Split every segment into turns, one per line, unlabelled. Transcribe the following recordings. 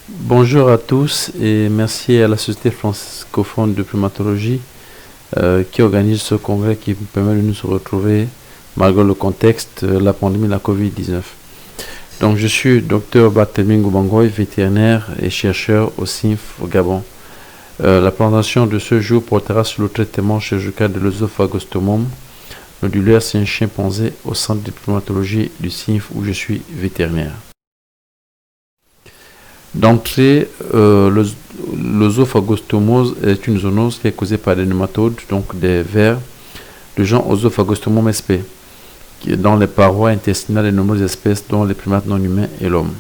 Bonjour à tous et merci à la Société francophone de primatologie qui organise ce congrès qui nous permet de nous retrouver malgré le contexte, la pandémie de la Covid-19. Donc je suis Dr Barthélémy Ngoubangoy, vétérinaire et chercheur au CINF au Gabon. La présentation de ce jour portera sur le traitement chirurgical de l'œsophagostomome nodulaire chez un chimpanzé au centre de primatologie du CINF où je suis vétérinaire. D'entrée, l'œsophagostomose est une zoonose qui est causée par des nématodes, donc des vers, du genre Oesophagostomum sp, qui est dans les parois intestinales de nombreuses espèces, dont les primates non humains et l'homme.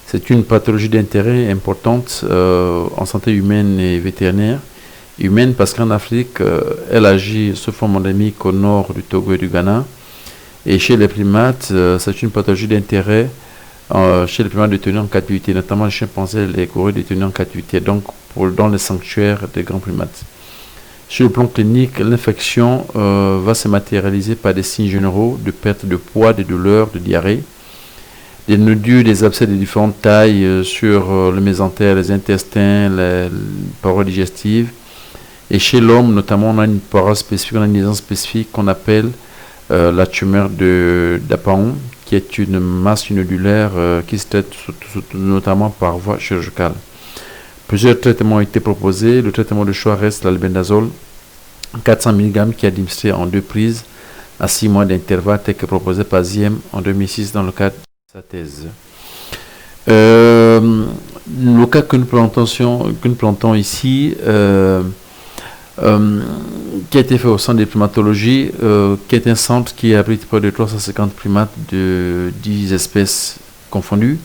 C'est une pathologie d'intérêt importante en santé humaine et vétérinaire. Humaine parce qu'en Afrique, elle agit sous forme endémique au nord du Togo et du Ghana. Et chez les primates, c'est une pathologie d'intérêt chez les primates détenus en captivité, notamment les chimpanzés et les gorilles détenus en captivité, donc dans les sanctuaires des grands primates. Sur le plan clinique, l'infection va se matérialiser par des signes généraux de perte de poids, de douleurs, de diarrhée, des nodules, des abcès de différentes tailles sur le mésentère, les intestins, les parois digestives. Et chez l'homme, notamment, on a une paroi spécifique, on a une lésion spécifique qu'on appelle la tumeur d'Apaon, qui est une masse nodulaire qui se traite notamment par voie chirurgicale. Plusieurs traitements ont été proposés. Le traitement de choix reste l'albendazole, 400 mg qui est administré en 2 prises à 6 mois d'intervalle, tel que proposé par Ziem en 2006 dans le cadre de sa thèse. Le cas que nous plantons ici, qui a été fait au centre de primatologie, qui est un centre qui abrite près de 350 primates de 10 espèces confondues,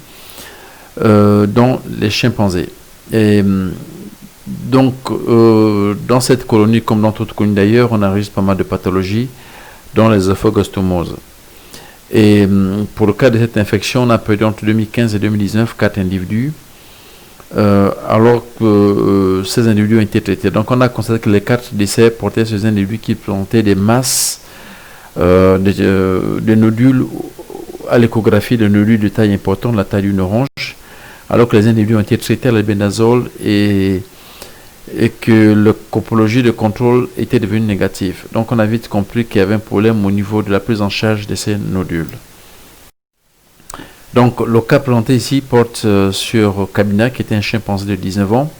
dont les chimpanzés. Et donc, dans cette colonie, comme dans toutes colonies d'ailleurs, on enregistre pas mal de pathologies, dont les œsophagostomoses. Et pour le cas de cette infection, on a perdu entre 2015 et 2019 4 individus. Alors que ces individus ont été traités. Donc on a constaté que les 4 décès portaient sur ces individus qui présentaient des masses de nodules à l'échographie, de nodules de taille importante, la taille d'une orange, alors que les individus ont été traités à l'albendazole et que la copologie de contrôle était devenue négative. Donc on a vite compris qu'il y avait un problème au niveau de la prise en charge de ces nodules. Donc, le cas présenté ici porte sur Kabina, qui était un chimpanzé de 19 ans,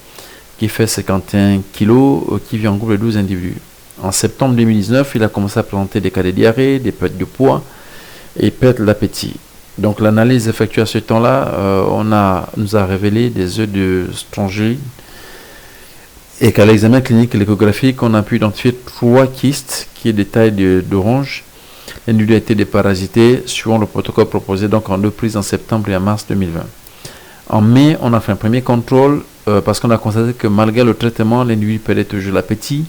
qui fait 51 kg, qui vit en groupe de 12 individus. En septembre 2019, il a commencé à présenter des cas de diarrhée, des pertes de poids et perte d'appétit. Donc, l'analyse effectuée à ce temps-là, nous a révélé des œufs de strongyline et qu'à l'examen clinique et l'échographie, on a pu identifier 3 kystes qui est de taille d'orange. L'individu a été déparasité suivant le protocole proposé donc en 2 prises en septembre et en mars 2020. En mai, on a fait un premier contrôle parce qu'on a constaté que malgré le traitement, l'individu perdait toujours l'appétit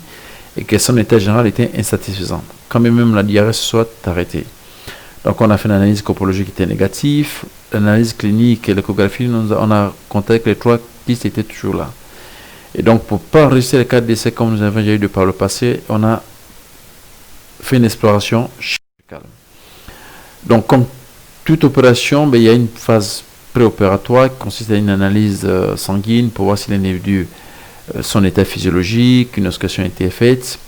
et que son état général était insatisfaisant, quand même la diarrhée se soit arrêtée. Donc on a fait une analyse copologique qui était négative, l'analyse clinique et l'échographie, on a constaté que les 3 kystes étaient toujours là. Et donc pour ne pas enregistrer les cas de décès comme nous avons déjà eu de par le passé, on a fait une exploration. Donc, comme toute opération, il y a une phase préopératoire qui consiste à une analyse sanguine pour voir si l'individu, son état physiologique, une auscultation a été faite.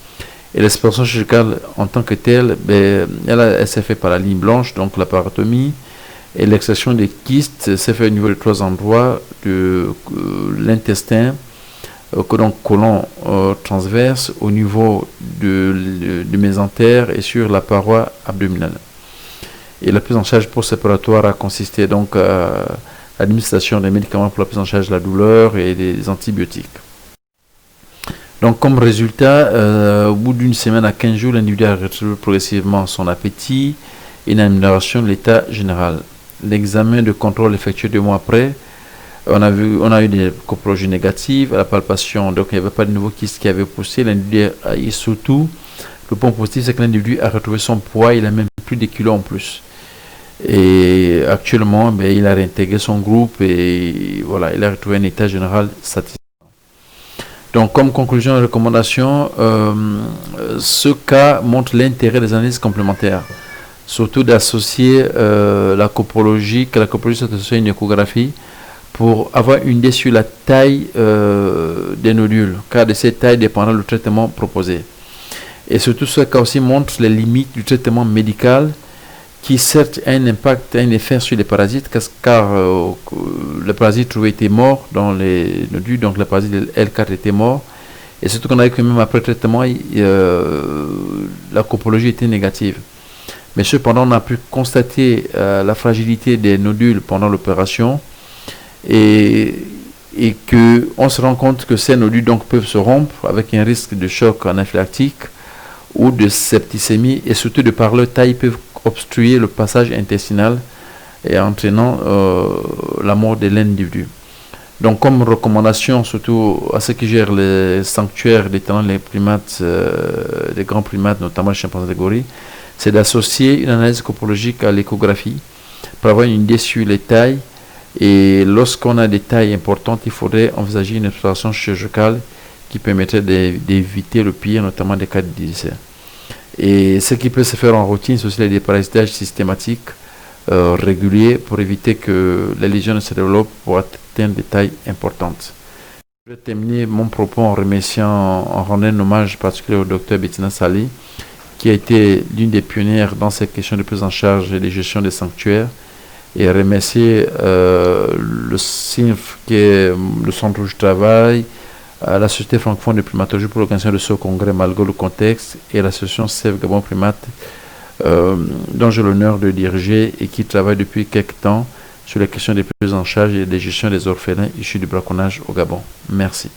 Et l'exploration chirurgicale en tant que telle, elle s'est faite par la ligne blanche, donc la paratomie. Et l'extraction des kystes s'est faite au niveau de 3 endroits de l'intestin, côlon transverse, au niveau du mésentère et sur la paroi abdominale. Et la prise en charge post-opératoire a consisté donc à l'administration des médicaments pour la prise en charge de la douleur et des antibiotiques. Donc comme résultat, au bout d'une semaine à 15 jours, l'individu a retrouvé progressivement son appétit et une amélioration de l'état général. L'examen de contrôle effectué 2 mois après, on a eu des copologies négatives à la palpation, donc il n'y avait pas de nouveau kyste qui avait poussé. L'individu et surtout, le point positif, c'est que l'individu a retrouvé son poids, il a même plus de kilos en plus. Et actuellement, il a réintégré son groupe et voilà, il a retrouvé un état général satisfaisant. Donc, comme conclusion et recommandation, ce cas montre l'intérêt des analyses complémentaires, surtout d'associer la copologie, que la copologie soit associée à une échographie pour avoir une idée sur la taille des nodules, car de cette taille dépendra le traitement proposé. Et surtout, ce cas aussi montre les limites du traitement médical, qui certes a un impact, a un effet sur les parasites, car le parasite trouvé était mort dans les nodules, donc le parasite L4 était mort. Et surtout qu'on a vu que même après le traitement, la copologie était négative. Mais cependant, on a pu constater la fragilité des nodules pendant l'opération et qu'on se rend compte que ces nodules donc, peuvent se rompre avec un risque de choc anaphylactique ou de septicémie, et surtout de par leur taille peuvent obstruer le passage intestinal et entraînant la mort de l'individu. Donc comme recommandation, surtout à ceux qui gèrent les sanctuaires détenant les primates, les grands primates, notamment les chimpanzés et les gorilles, c'est d'associer une analyse copologique à l'échographie pour avoir une idée sur les tailles. Et lorsqu'on a des tailles importantes, il faudrait envisager une exploration chirurgicale qui permettrait d'éviter le pire, notamment des cas de décès. Et ce qui peut se faire en routine, c'est aussi les déparasitages systématiques réguliers pour éviter que les lésions ne se développent pour atteindre des tailles importantes. Je vais terminer mon propos en remerciant, en rendant un hommage particulier au docteur Bettina Sali, qui a été l'une des pionnières dans cette question de prise en charge et de gestion des sanctuaires, et remercier le CINF, qui est le centre où je travaille, la Société francophone de primatologie pour l'organisation de ce congrès malgré le contexte, et l'association CEF Gabon Primate, dont j'ai l'honneur de diriger et qui travaille depuis quelques temps sur les questions des prises en charge et de gestion des orphelins issus du braconnage au Gabon. Merci.